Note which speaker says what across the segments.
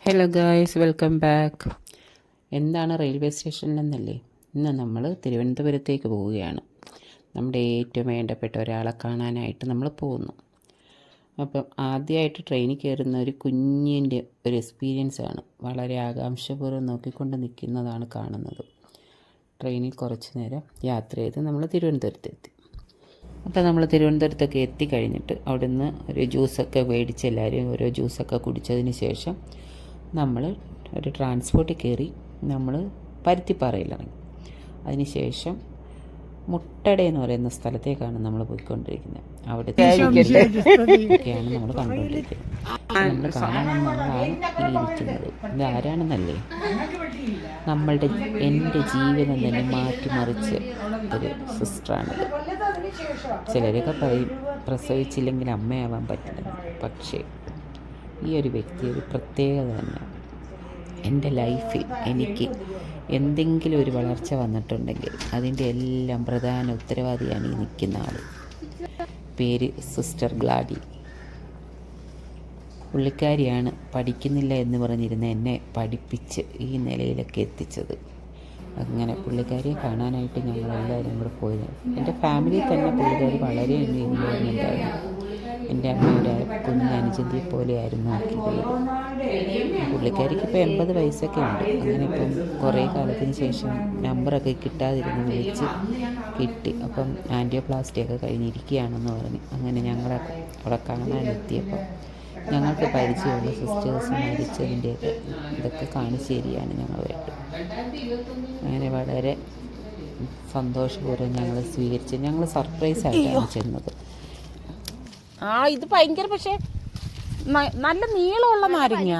Speaker 1: Hello guys, welcome back. എന്താണ് railway സ്റ്റേഷനിലെന്നല്ലേ? ഇന്ന് നമ്മൾ തിരുവനന്തപുരത്തേക്ക് പോവുകയാണ്. നമ്മുടെ ഏറ്റവും വേണ്ടപ്പെട്ട ഒരാളെ കാണാനായിട്ട് നമ്മൾ പോകുന്നു. അപ്പം ആദ്യമായിട്ട് ട്രെയിനിൽ കയറുന്ന ഒരു കുഞ്ഞിൻ്റെ ഒരു എക്സ്പീരിയൻസാണ്. വളരെ ആകാംക്ഷപൂർവ്വം നോക്കിക്കൊണ്ട് നിൽക്കുന്നതാണ് കാണുന്നത്. ട്രെയിനിൽ കുറച്ച് നേരം യാത്ര ചെയ്ത് നമ്മൾ തിരുവനന്തപുരത്തെത്തി. അപ്പോൾ നമ്മൾ തിരുവനന്തപുരത്തൊക്കെ എത്തിക്കഴിഞ്ഞിട്ട് അവിടുന്ന് ഒരു ജ്യൂസൊക്കെ മേടിച്ച് എല്ലാവരും ഓരോ ജ്യൂസൊക്കെ കുടിച്ചതിന് ശേഷം നമ്മൾ ഒരു ട്രാൻസ്പോർട്ടിൽ കയറി നമ്മൾ പരുത്തിപ്പാറയിലിറങ്ങി. അതിനുശേഷം മുട്ടട എന്ന് പറയുന്ന സ്ഥലത്തേക്കാണ് നമ്മൾ പോയിക്കൊണ്ടിരിക്കുന്നത്. അവിടുത്തെയൊക്കെയാണ് നമ്മൾ കണ്ടുകൊണ്ടിരിക്കുന്നത്. നമ്മൾ കാണാനെന്ന ആളാണ് ഈ ഇരിക്കുന്നത്. ഇതാരാണെന്നല്ലേ? എൻ്റെ ജീവിതം തന്നെ മാറ്റിമറിച്ച ഒരു സിസ്റ്ററാണിത്. ചിലരൊക്കെ പറയും പ്രസവിച്ചില്ലെങ്കിൽ അമ്മയാവാൻ പറ്റില്ല. പക്ഷേ ഈ ഒരു വ്യക്തി ഒരു പ്രത്യേകത തന്നെ. എൻ്റെ ലൈഫിൽ എനിക്ക് എന്തെങ്കിലും ഒരു വളർച്ച വന്നിട്ടുണ്ടെങ്കിൽ അതിൻ്റെ എല്ലാം പ്രധാന ഉത്തരവാദിയാണ് ഈ നിൽക്കുന്ന ആൾ. പേര് സിസ്റ്റർ ഗ്ലാഡി. പുള്ളിക്കാരിയാണ് പഠിക്കുന്നില്ല എന്ന് പറഞ്ഞിരുന്ന എന്നെ പഠിപ്പിച്ച് ഈ നിലയിലൊക്കെ എത്തിച്ചത്. അങ്ങനെ പുള്ളിക്കാരിയെ കാണാനായിട്ട് ഞങ്ങളെല്ലാവരും കൂടെ പോയത്. എൻ്റെ ഫാമിലിയിൽ തന്നെ പുള്ളിക്കാരി വളരെ ഇൻവോൾവ്മെൻ്റ് ആയിരുന്നു. എൻ്റെ അമ്മയുടെ കുഞ്ഞനുജന്തിയെ പോലെയായിരുന്നു ആക്കിയിട്ടുള്ളത്. പുള്ളിക്കാരിക്ക് ഇപ്പോൾ 80 വയസ്സൊക്കെ ഉണ്ട്. അങ്ങനെ ഇപ്പം കുറേ കാലത്തിന് ശേഷം നമ്പറൊക്കെ കിട്ടാതിരുന്ന് വിളിച്ച് കിട്ടി. അപ്പം ആൻറ്റിയോപ്ലാസ്റ്റിയൊക്കെ കഴിഞ്ഞിരിക്കുകയാണെന്ന് പറഞ്ഞ് അങ്ങനെ ഞങ്ങളെ അവിടെ കാണാനെത്തിയപ്പം ഞങ്ങൾക്ക് പരിചയമുള്ള സിസ്റ്റേഴ്സ് മരിച്ചതിൻ്റെയൊക്കെ ഇതൊക്കെ കാണിച്ചു തരികയാണ് ഞങ്ങളുമായിട്ട്. അങ്ങനെ വളരെ സന്തോഷപൂർവ്വം ഞങ്ങൾ സ്വീകരിച്ച് ഞങ്ങൾ സർപ്രൈസായിട്ടാണ് ചെന്നത്.
Speaker 2: ഇത് ഭയങ്കര, പക്ഷെ നല്ല നീളമുള്ള നാരങ്ങ.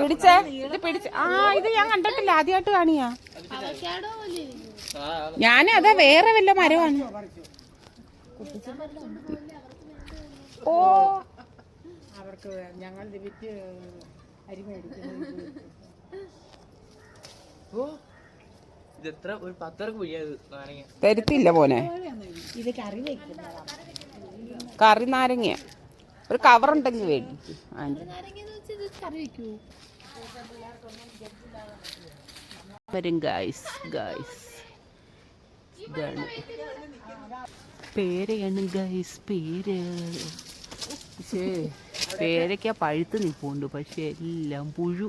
Speaker 2: പിടിച്ചേ, ഇത് പിടിച്ച്. ഇത് ഞാൻ കണ്ടിട്ടില്ല, ആദ്യമായിട്ട് കാണിയാ. ഞാനതാ വേറെ വല്ല മരമാണ്. ഓ,
Speaker 3: അവർക്ക് ഞങ്ങൾ വിറ്റ് അരി മേടിക്കുന്നു.
Speaker 2: തരുത്തില്ല പോനെ.
Speaker 3: ഇത് കറി വെക്കുന്നതാണ്.
Speaker 2: കറി നാരങ്ങ ഒരു കവറുണ്ടെങ്കിൽ വേണ്ടി. വരും ഗായ്സ്. ഇതാണ് പേരയാണ് ഗായ്സ്, പേര്. പേരയ്ക്ക പഴുത്ത് നിൽപ്പുണ്ട്, പക്ഷെ എല്ലാം പുഴു.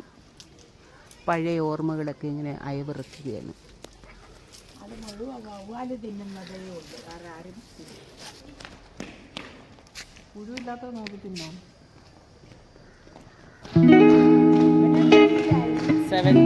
Speaker 2: പഴയ ഓർമ്മകളൊക്കെ ഇങ്ങനെ അയവിറക്കുകയാണ്.
Speaker 3: അത് മുഴുവൻ വവ്വാല് തിന്നുന്നതേ ഉള്ളൂ, വേറെ ആരും പുഴുവില്ലാത്ത നോക്കി തിന്നോ.
Speaker 2: 7